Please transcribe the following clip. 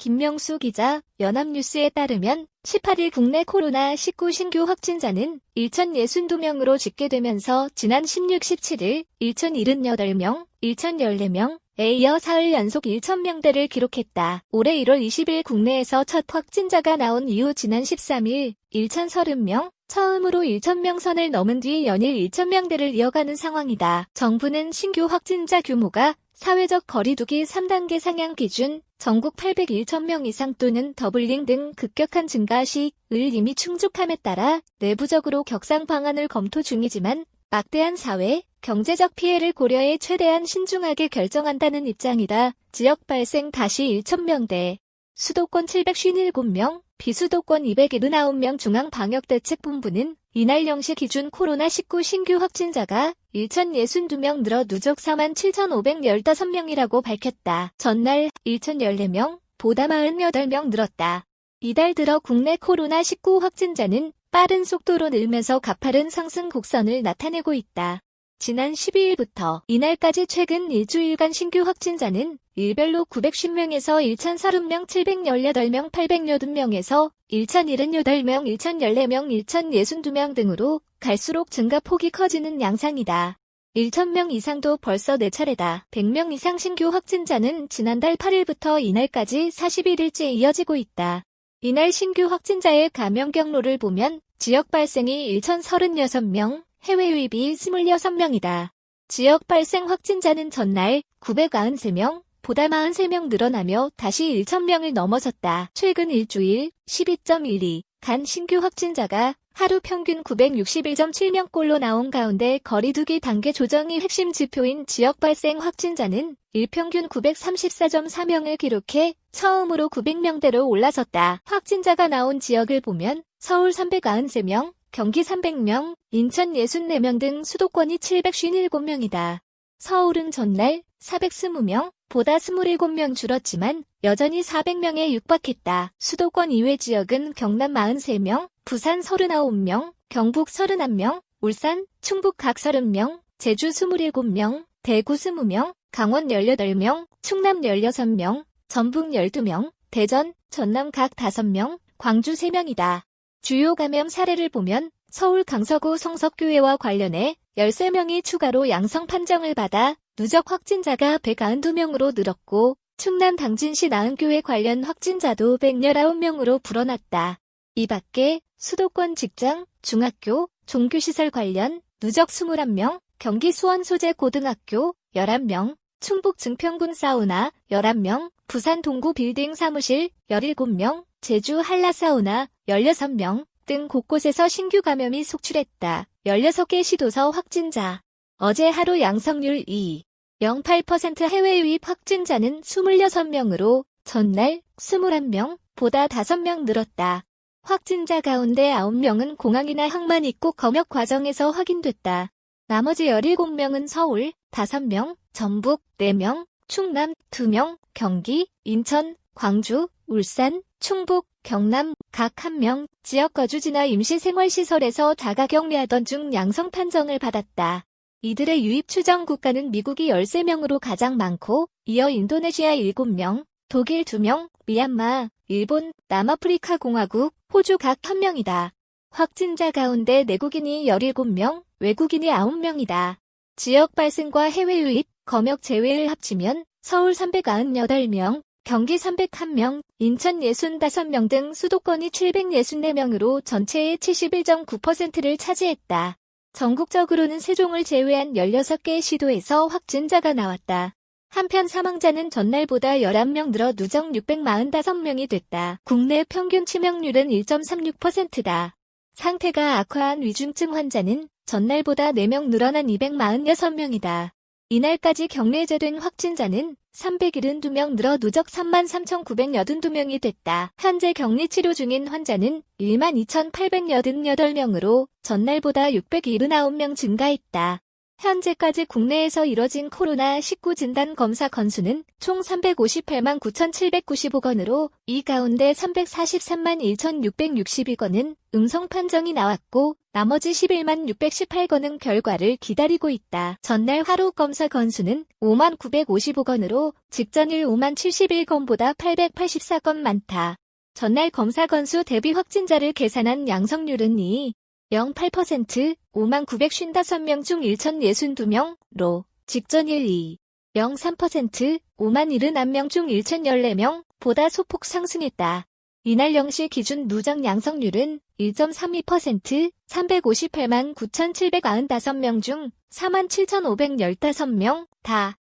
김명수 기자, 연합뉴스에 따르면 18일 국내 코로나19 신규 확진자는 1,062명으로 집계되면서 지난 16, 17일 1,078명, 1,014명에 이어 사흘 연속 1,000명대를 기록했다. 올해 1월 20일 국내에서 첫 확진자가 나온 이후 지난 13일 1,030명, 처음으로 1,000명 선을 넘은 뒤 연일 1,000명대를 이어가는 상황이다. 정부는 신규 확진자 규모가 사회적 거리두기 3단계 상향 기준 전국 801,000명 이상 또는 더블링 등 급격한 증가 시을 이미 충족함에 따라 내부적으로 격상 방안을 검토 중이지만 막대한 사회, 경제적 피해를 고려해 최대한 신중하게 결정한다는 입장이다. 지역 발생 다시 1,000명대. 수도권 757명, 비수도권 279명 중앙방역대책본부는 이날 0시 기준 코로나19 신규 확진자가 1,062명 늘어 누적 47,515명이라고 밝혔다. 전날 1,014명, 보다 48명 늘었다. 이달 들어 국내 코로나19 확진자는 빠른 속도로 늘면서 가파른 상승 곡선을 나타내고 있다. 지난 12일부터 이날까지 최근 일주일간 신규 확진자는 일별로 950명에서 1,030명, 718명, 882명에서 1,078명, 1,014명, 1,062명 등으로 갈수록 증가폭이 커지는 양상이다. 1,000명 이상도 벌써 4차례다. 100명 이상 신규 확진자는 지난달 8일부터 이날까지 41일째 이어지고 있다. 이날 신규 확진자의 감염 경로를 보면 지역 발생이 1,036명, 해외 유입이 26명이다. 지역 발생 확진자는 전날 993명, 보다 43명 늘어나며 다시 1,000명을 넘어섰다. 최근 일주일 12.12간 신규 확진자가 하루 평균 961.7명꼴로 나온 가운데 거리두기 단계 조정이 핵심 지표인 지역 발생 확진자는 일평균 934.4명을 기록해 처음으로 900명대로 올라섰다. 확진자가 나온 지역을 보면 서울 393명, 경기 300명, 인천 64명 등 수도권이 757명이다. 서울은 전날 420명, 보다 27명 줄었지만 여전히 400명에 육박했다. 수도권 이외 지역은 경남 43명, 부산 39명, 경북 31명, 울산, 충북 각 30명, 제주 27명, 대구 20명, 강원 18명, 충남 16명, 전북 12명, 대전, 전남 각 5명, 광주 3명이다. 주요 감염 사례를 보면 서울 강서구 성석교회와 관련해 13명이 추가로 양성 판정을 받아 누적 확진자가 192명으로 늘었고 충남 당진시 나은교회 관련 확진자도 119명으로 불어났다. 이 밖에 수도권 직장, 중학교, 종교시설 관련 누적 21명, 경기 수원 소재 고등학교 11명, 충북 증평군 사우나 11명, 부산 동구 빌딩 사무실 17명, 제주 한라사우나 16명 등 곳곳에서 신규 감염이 속출했다. 16개 시도서 확진자. 어제 하루 양성률 2.08% 해외 유입 확진자는 26명으로 전날 21명, 보다 5명 늘었다. 확진자 가운데 9명은 공항이나 항만 입국 검역 과정에서 확인됐다. 나머지 17명은 서울 5명, 전북 4명, 충남 2명, 경기, 인천, 광주, 울산, 충북, 경남 각 1명, 지역 거주지나 임시생활시설에서 자가격리하던 중 양성 판정을 받았다. 이들의 유입 추정 국가는 미국이 13명으로 가장 많고 이어 인도네시아 7명, 독일 2명, 미얀마, 일본, 남아프리카 공화국, 호주 각 1명이다. 확진자 가운데 내국인이 17명, 외국인이 9명이다. 지역 발생과 해외 유입, 검역 제외를 합치면 서울 398명, 경기 301명, 인천 65명 등 수도권이 764명으로 전체의 71.9%를 차지했다. 전국적으로는 세종을 제외한 16개 시도에서 확진자가 나왔다. 한편 사망자는 전날보다 11명 늘어 누적 645명이 됐다. 국내 평균 치명률은 1.36%다. 상태가 악화한 위중증 환자는 전날보다 4명 늘어난 246명이다. 이날까지 격리해제된 확진자는 372명 늘어 누적 33,982명이 됐다. 현재 격리 치료 중인 환자는 12,888명으로 전날보다 679명 증가했다. 현재까지 국내에서 이뤄진 코로나19 진단 검사 건수는 총 358만 9,795건으로 이 가운데 343만 1,662건은 음성 판정이 나왔고 나머지 11만 618건은 결과를 기다리고 있다. 전날 하루 검사 건수는 5만 955건으로 직전일 5만 71건보다 884건 많다. 전날 검사 건수 대비 확진자를 계산한 양성률은 2.08%, 5만 955명 중 1,062명로 직전일 2.03%, 5만 71명 중 1,014명보다 소폭 상승했다. 이날 0시 기준 누적 양성률은 1.32%, 358만 9,795명 중 47,515명 다